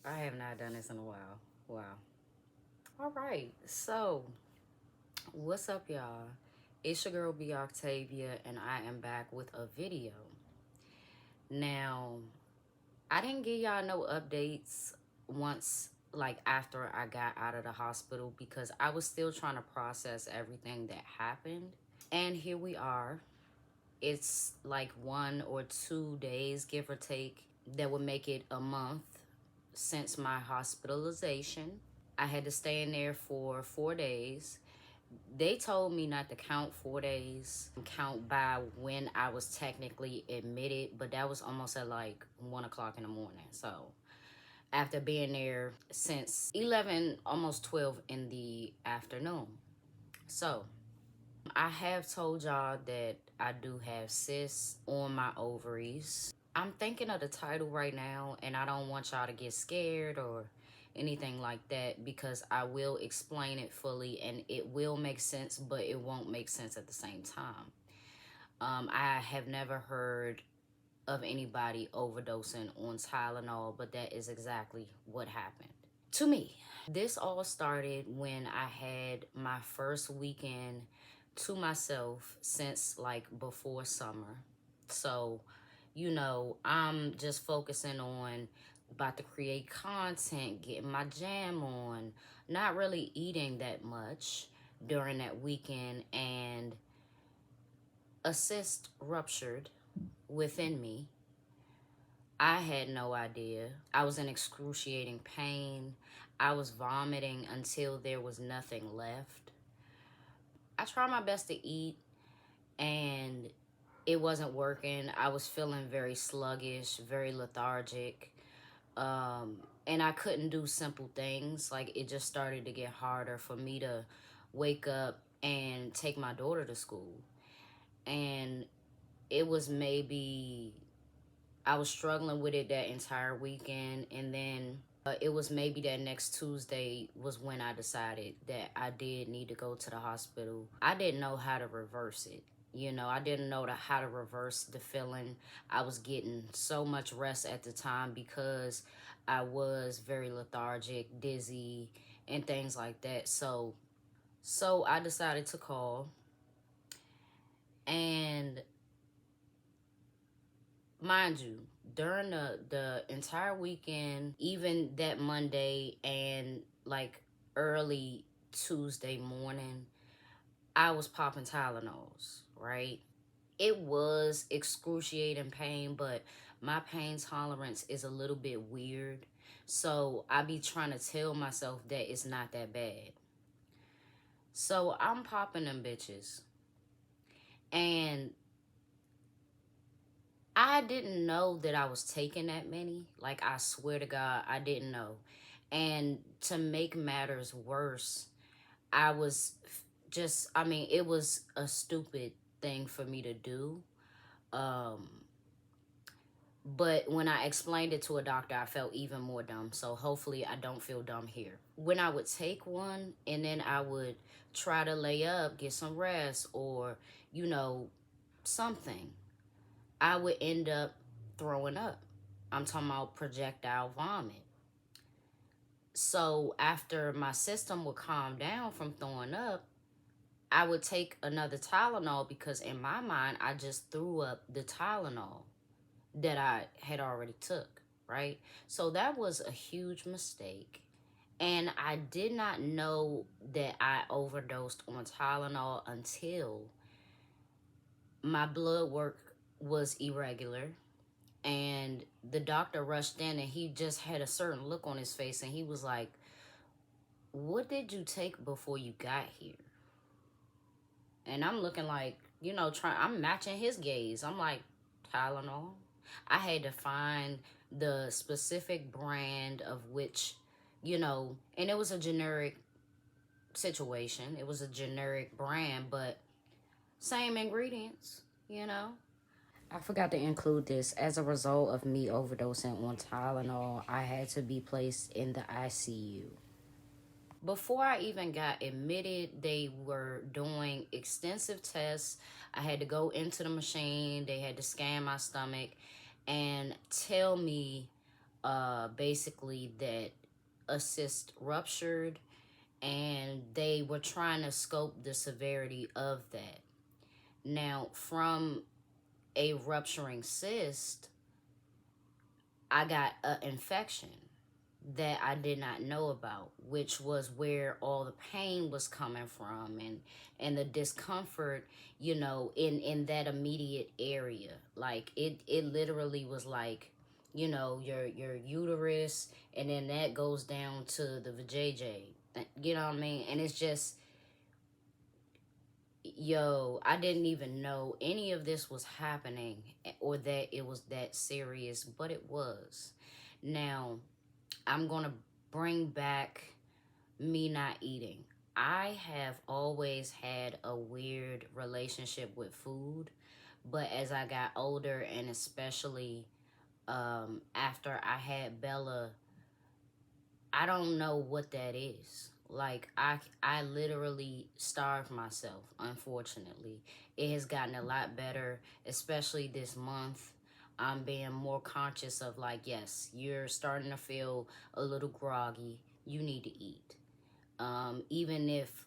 I have not done this in a while. Wow. All right. So, what's up, y'all? It's your girl B Octavia, and I am back with a video. Now, I didn't give y'all no updates once, like after I got out of the hospital, because I was still trying to process everything that happened. And here we are. It's like 1 or 2 days, give or take, that would make it a month since my hospitalization. I had to stay in there for 4 days. They told me not to count 4 days, count by when I was technically admitted, but that was almost at like 1 o'clock in the morning. So after being there since 11, almost 12 in the afternoon. So I have told y'all that I do have cysts on my ovaries. I'm thinking of the title right now, and I don't want y'all to get scared or anything like that, because I will explain it fully and it will make sense, but it won't make sense at the same time. I have never heard of anybody overdosing on Tylenol, but that is exactly what happened to me. This all started when I had my first weekend to myself since like before summer. So, I'm just focusing on about to create content, getting my jam on, not really eating that much during that weekend, and a cyst ruptured within me. I had no idea. I was in excruciating pain. I was vomiting until there was nothing left. I tried my best to eat, and it wasn't working. I was feeling very sluggish, very lethargic. And I couldn't do simple things. Like, it just started to get harder for me to wake up and take my daughter to school. And it was maybe, I was struggling with it that entire weekend. And then it was maybe that next Tuesday was when I decided that I did need to go to the hospital. I didn't know how to reverse it. I didn't know how to reverse the feeling. I was getting so much rest at the time because I was very lethargic, dizzy, and things like that. So I decided to call, and mind you, during the entire weekend, even that Monday and like early Tuesday morning, I was popping Tylenols, right? It was excruciating pain, but my pain tolerance is a little bit weird. So I be trying to tell myself that it's not that bad. So I'm popping them bitches. And I didn't know that I was taking that many. Like, I swear to God, I didn't know. And to make matters worse, I was it was a stupid thing for me to do. Um, but when I explained it to a doctor, I felt even more dumb. So hopefully I don't feel dumb here. When I would take one and then I would try to lay up, get some rest, or, something, I would end up throwing up. I'm talking about projectile vomit. So after my system would calm down from throwing up, I would take another Tylenol, because in my mind, I just threw up the Tylenol that I had already took, right? So that was a huge mistake. And I did not know that I overdosed on Tylenol until my blood work was irregular. And the doctor rushed in, and he just had a certain look on his face, and he was like, "What did you take before you got here?" And I'm looking like, I'm matching his gaze. I'm like, Tylenol. I had to find the specific brand of which, and it was a generic situation. It was a generic brand, but same ingredients. I forgot to include this. As a result of me overdosing on Tylenol, I had to be placed in the ICU. Before I even got admitted, they were doing extensive tests. I had to go into the machine. They had to scan my stomach and tell me basically that a cyst ruptured, and they were trying to scope the severity of that. Now, from a rupturing cyst, I got an infection that I did not know about, which was where all the pain was coming from, and the discomfort, in that immediate area. Like it literally was like, your uterus, and then that goes down to the vajayjay. You know what I mean? And it's just, yo, I didn't even know any of this was happening, or that it was that serious, but it was. Now, I'm going to bring back me not eating. I have always had a weird relationship with food, but as I got older, and especially after I had Bella, I don't know what that is. Like I literally starved myself, unfortunately. It has gotten a lot better, especially this month. I'm being more conscious of, like, yes, you're starting to feel a little groggy. You need to eat. Even if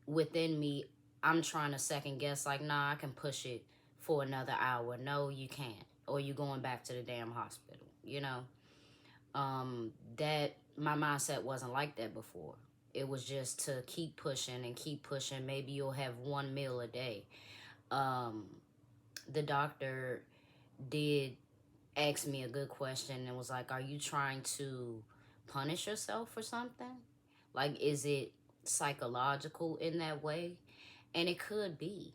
within me I'm trying to second guess, like, nah, I can push it for another hour. No, you can't. Or you going back to the damn hospital, that my mindset wasn't like that before. It was just to keep pushing and keep pushing. Maybe you'll have one meal a day. um the doctor did ask me a good question and was like, are you trying to punish yourself for something? Like, is it psychological in that way? And it could be.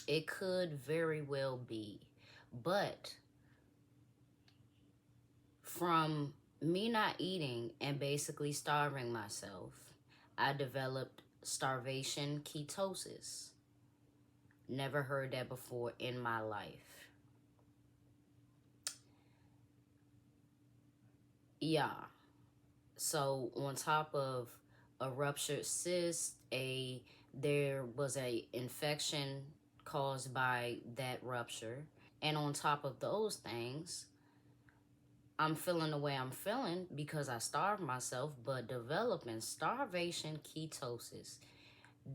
It could very well be. But from me not eating and basically starving myself, I developed starvation ketosis. Never heard that before in my life. Yeah. So on top of a ruptured cyst, there was a infection caused by that rupture. And on top of those things, I'm feeling the way I'm feeling because I starved myself, but developing starvation ketosis,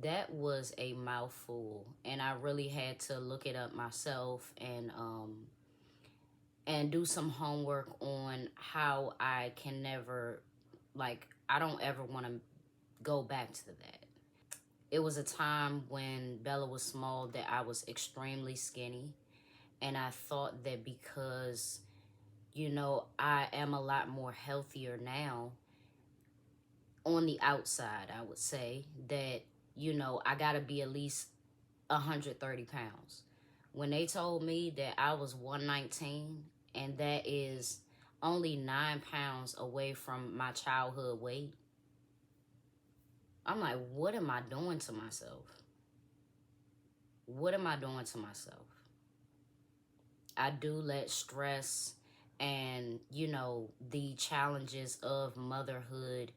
that was a mouthful. And I really had to look it up myself, and do some homework on how I can never, like, I don't ever want to go back to that. It was a time when Bella was small that I was extremely skinny. And I thought that because, I am a lot more healthier now on the outside, I would say that, I got to be at least 130 pounds. When they told me that I was 119, and that is only 9 pounds away from my childhood weight, I'm like, what am I doing to myself? What am I doing to myself? I do let stress and, the challenges of motherhood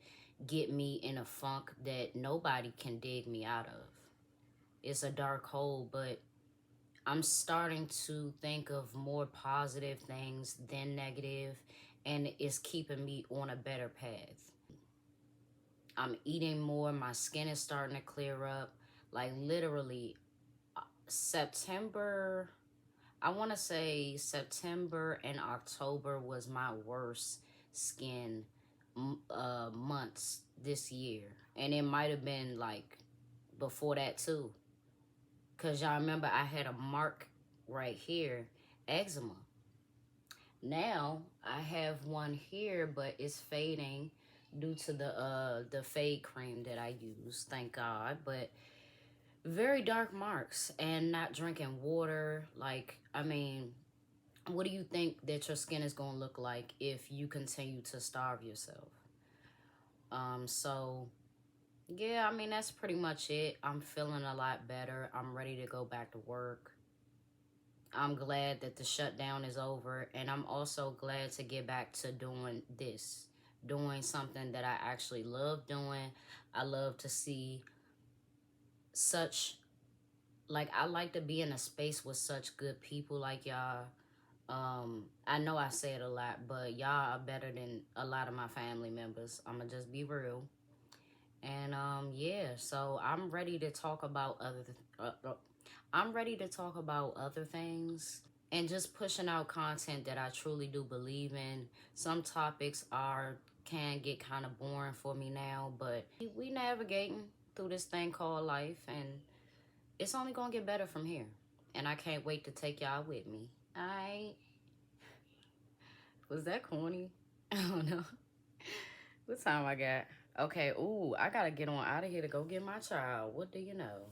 get me in a funk that nobody can dig me out of. It's a dark hole, but I'm starting to think of more positive things than negative, and it's keeping me on a better path. I'm eating more, my skin is starting to clear up. Like, literally, September, I want to say September and October was my worst skin months this year. And it might have been like before that too. Because y'all remember I had a mark right here, eczema. Now I have one here, but it's fading due to the fade cream that I use, thank God. But very dark marks, and not drinking water. Like, I mean, what do you think that your skin is going to look like if you continue to starve yourself? So yeah, I mean, that's pretty much it. I'm feeling a lot better. I'm ready to go back to work. I'm glad that the shutdown is over, and I'm also glad to get back to doing this, doing something that I actually love doing. I love to see such, like, I like to be in a space with such good people like y'all. I know I say it a lot, but y'all are better than a lot of my family members. I'ma just be real. And yeah, so I'm ready to talk about I'm ready to talk about other things and just pushing out content that I truly do believe in. Some topics are can get kind of boring for me now, but we navigating through this thing called life, and it's only gonna get better from here. And I can't wait to take y'all with me. I was that corny? I don't know. What time I got? Okay, ooh, I gotta get on out of here to go get my child. What do you know?